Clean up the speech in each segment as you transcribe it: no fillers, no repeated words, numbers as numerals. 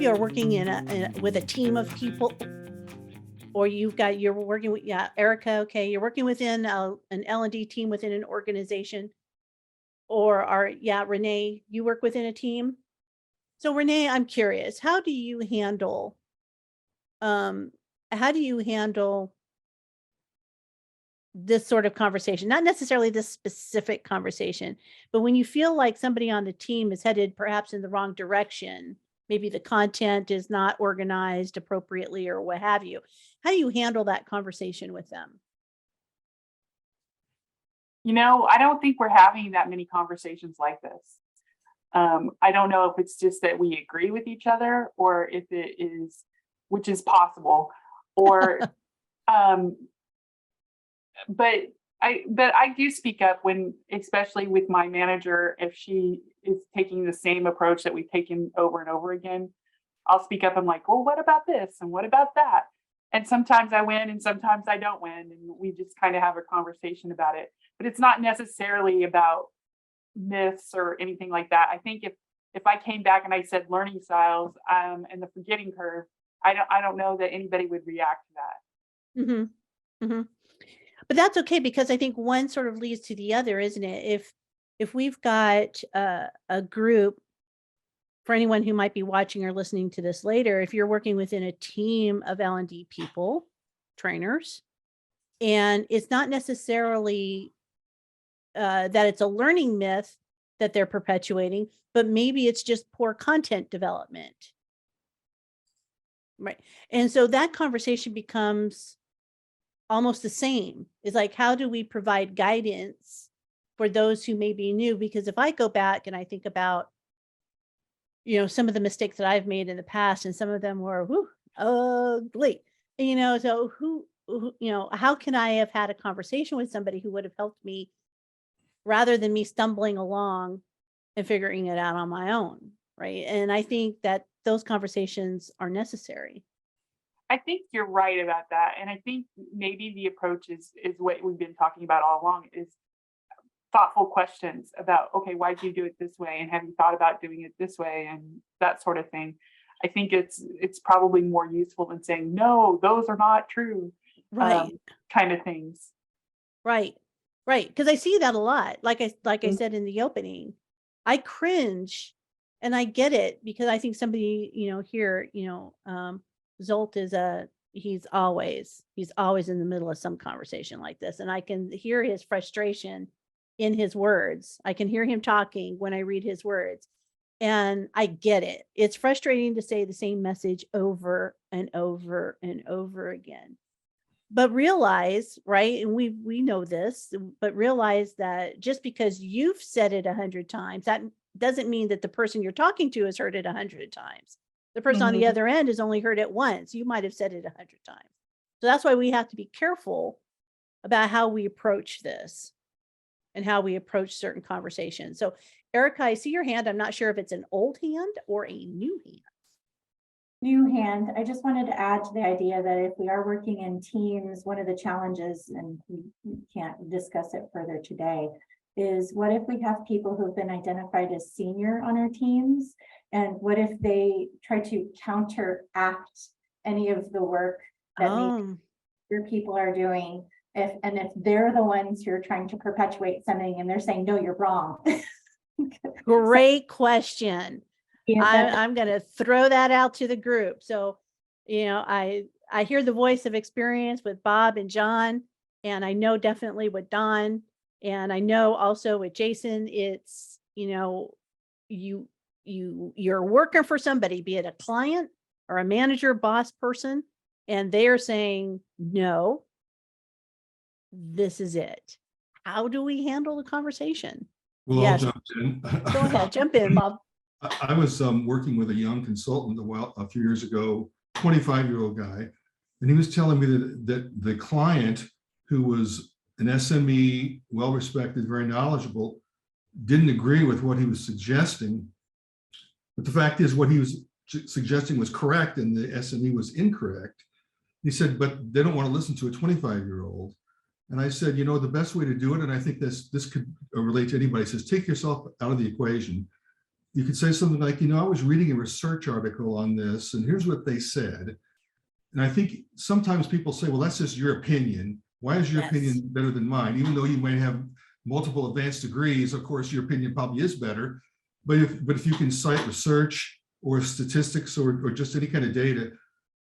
you are working with a team of people, or you're working with, yeah, Erica, okay, you're working within an L&D team within an organization, or Renee, you work within a team. So Renee, I'm curious, how do you handle um this sort of conversation? Not necessarily this specific conversation, but when you feel like somebody on the team is headed perhaps in the wrong direction, maybe the content is not organized appropriately or what have you. How do you handle that conversation with them? I don't think we're having that many conversations like this. I don't know if it's just that we agree with each other, or if it is, which is possible, or but I do speak up when, especially with my manager, if she is taking the same approach that we've taken over and over again. I'll speak up. I'm like, well, what about this? And what about that? And sometimes I win and sometimes I don't win. And we just kind of have a conversation about it. But it's not necessarily about myths or anything like that. I think if I came back and I said learning styles and the forgetting curve, I don't know that anybody would react to that. Mm-hmm. Mm-hmm. But that's okay, because I think one sort of leads to the other, isn't it? If we've got a group, for anyone who might be watching or listening to this later, if you're working within a team of L&D people, trainers, and it's not necessarily that it's a learning myth that they're perpetuating, but maybe it's just poor content development. Right. And so that conversation becomes almost the same. It's like, how do we provide guidance for those who may be new? Because if I go back and I think about, some of the mistakes that I've made in the past, and some of them were ugly, so how can I have had a conversation with somebody who would have helped me, rather than me stumbling along and figuring it out on my own, right? And I think that those conversations are necessary. I think you're right about that. And I think maybe the approach is what we've been talking about all along, is thoughtful questions about, okay, why do you do it this way? And have you thought about doing it this way? And that sort of thing. I think it's probably more useful than saying, no, those are not true. Right. Kind of things. Right. Right. Because I see that a lot. Like I said in the opening, I cringe, and I get it, because I think somebody, here, Zolt is he's always in the middle of some conversation like this. And I can hear his frustration in his words. I can hear him talking when I read his words, and I get it. It's frustrating to say the same message over and over and over again. But realize, right, and we know this, but realize that just because you've said it 100 times, that doesn't mean that the person you're talking to has heard it 100 times. The person on the other end has only heard it once. You might have said it 100 times. So that's why we have to be careful about how we approach this and how we approach certain conversations. So Erica, I see your hand. I'm not sure if it's an old hand or a new hand. New hand. I just wanted to add to the idea that if we are working in teams, one of the challenges, and we can't discuss it further today, is what if we have people who've been identified as senior on our teams? And what if they try to counteract any of the work that your people are doing? If they're the ones who are trying to perpetuate something and they're saying, no, you're wrong. Great question. I'm going to throw that out to the group. So, I hear the voice of experience with Bob and John, and I know definitely with Don, and I know also with Jason, it's, you're working for somebody, be it a client or a manager, boss person, and they are saying, no, this is it. How do we handle the conversation? Well, yes. I'll jump in. Go ahead, jump in, Bob. I was working with a young consultant a few years ago, 25-year-old guy, and he was telling me that the client, who was an SME, well-respected, very knowledgeable, didn't agree with what he was suggesting. But the fact is, what he was suggesting was correct and the SME was incorrect. He said, but they don't want to listen to a 25-year-old. And I said, the best way to do it, and I think this could relate to anybody, says take yourself out of the equation. you could say something like, I was reading a research article on this, and here's what they said. And I think sometimes people say, well, that's just your opinion. Why is your Yes. opinion better than mine? Even though you might have multiple advanced degrees, of course, your opinion probably is better. But if you can cite research or statistics or just any kind of data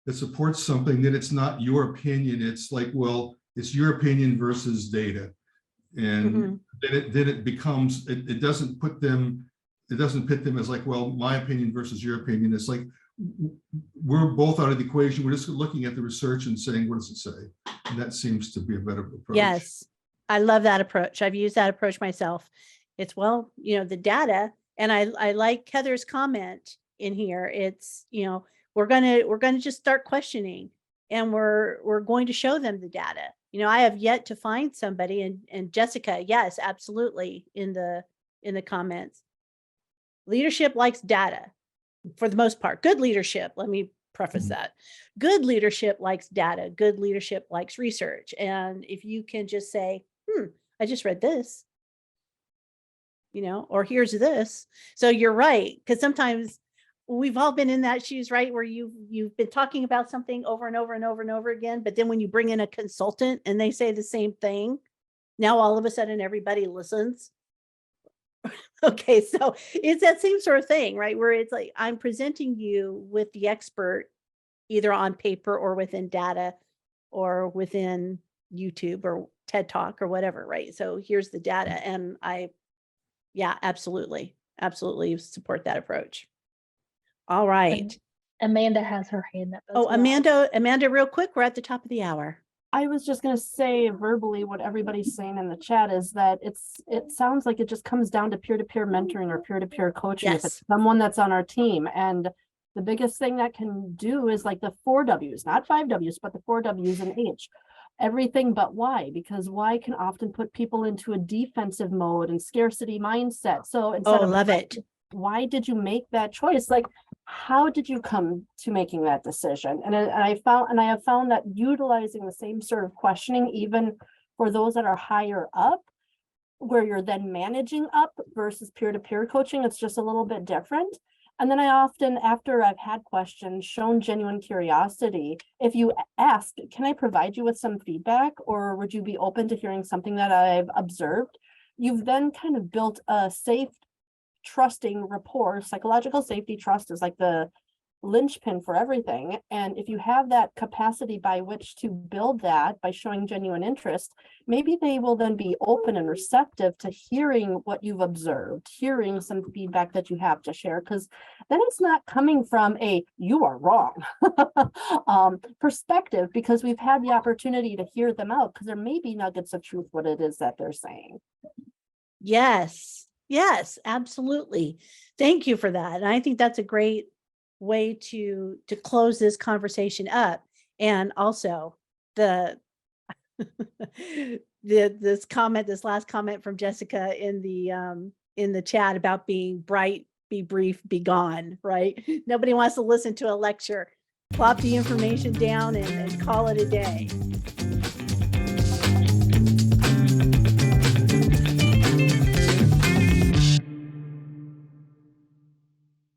that supports something, then it's not your opinion. It's like, well, it's your opinion versus data. And then it becomes, it doesn't put them, it doesn't pit them as like, well, my opinion versus your opinion. It's like, we're both out of the equation. We're just looking at the research and saying, what does it say? And that seems to be a better approach. Yes, I love that approach. I've used that approach myself. It's, well, the data, and I like Heather's comment in here. It's, we're gonna just start questioning, and we're going to show them the data. I have yet to find somebody, and Jessica, yes, absolutely, in the comments. Leadership likes data for the most part. Good leadership, let me preface that. Good leadership likes data. Good leadership likes research. And if you can just say, I just read this, or here's this. So you're right, because sometimes we've all been in that shoes, right? Where you've been talking about something over and over and over and over again, but then when you bring in a consultant and they say the same thing, now all of a sudden everybody listens. Okay, so it's that same sort of thing, right? Where it's like, I'm presenting you with the expert either on paper or within data or within YouTube or TED Talk or whatever, right? So here's the data. And yeah, absolutely support that approach. All right. Amanda has her hand up. Oh, Amanda, real quick, we're at the top of the hour. I was just going to say verbally what everybody's saying in the chat is that it sounds like it just comes down to peer-to-peer mentoring or peer-to-peer coaching. Yes. If it's someone that's on our team, and the biggest thing that can do is like the 4 W's, not 5 W's, but the 4 W's and H. Everything but why, because why can often put people into a defensive mode and scarcity mindset. So instead of love it. Why did you make that choice? Like, how did you come to making that decision? And I have found that utilizing the same sort of questioning, even for those that are higher up, where you're then managing up versus peer-to-peer coaching, it's just a little bit different. And then I often, after I've had questions, shown genuine curiosity. If you ask, can I provide you with some feedback, or would you be open to hearing something that I've observed? You've then kind of built a safe, trusting rapport. Psychological safety, trust is like the linchpin for everything. And if you have that capacity by which to build that by showing genuine interest, maybe they will then be open and receptive to hearing what you've observed, hearing some feedback that you have to share, because then it's not coming from a you are wrong perspective, because we've had the opportunity to hear them out, because there may be nuggets of truth what it is that they're saying. Yes, absolutely. Thank you for that. And I think that's a great way to close this conversation up. And also this last comment from Jessica in the chat about being bright, be brief, be gone, right? Nobody wants to listen to a lecture. Plop the information down and call it a day.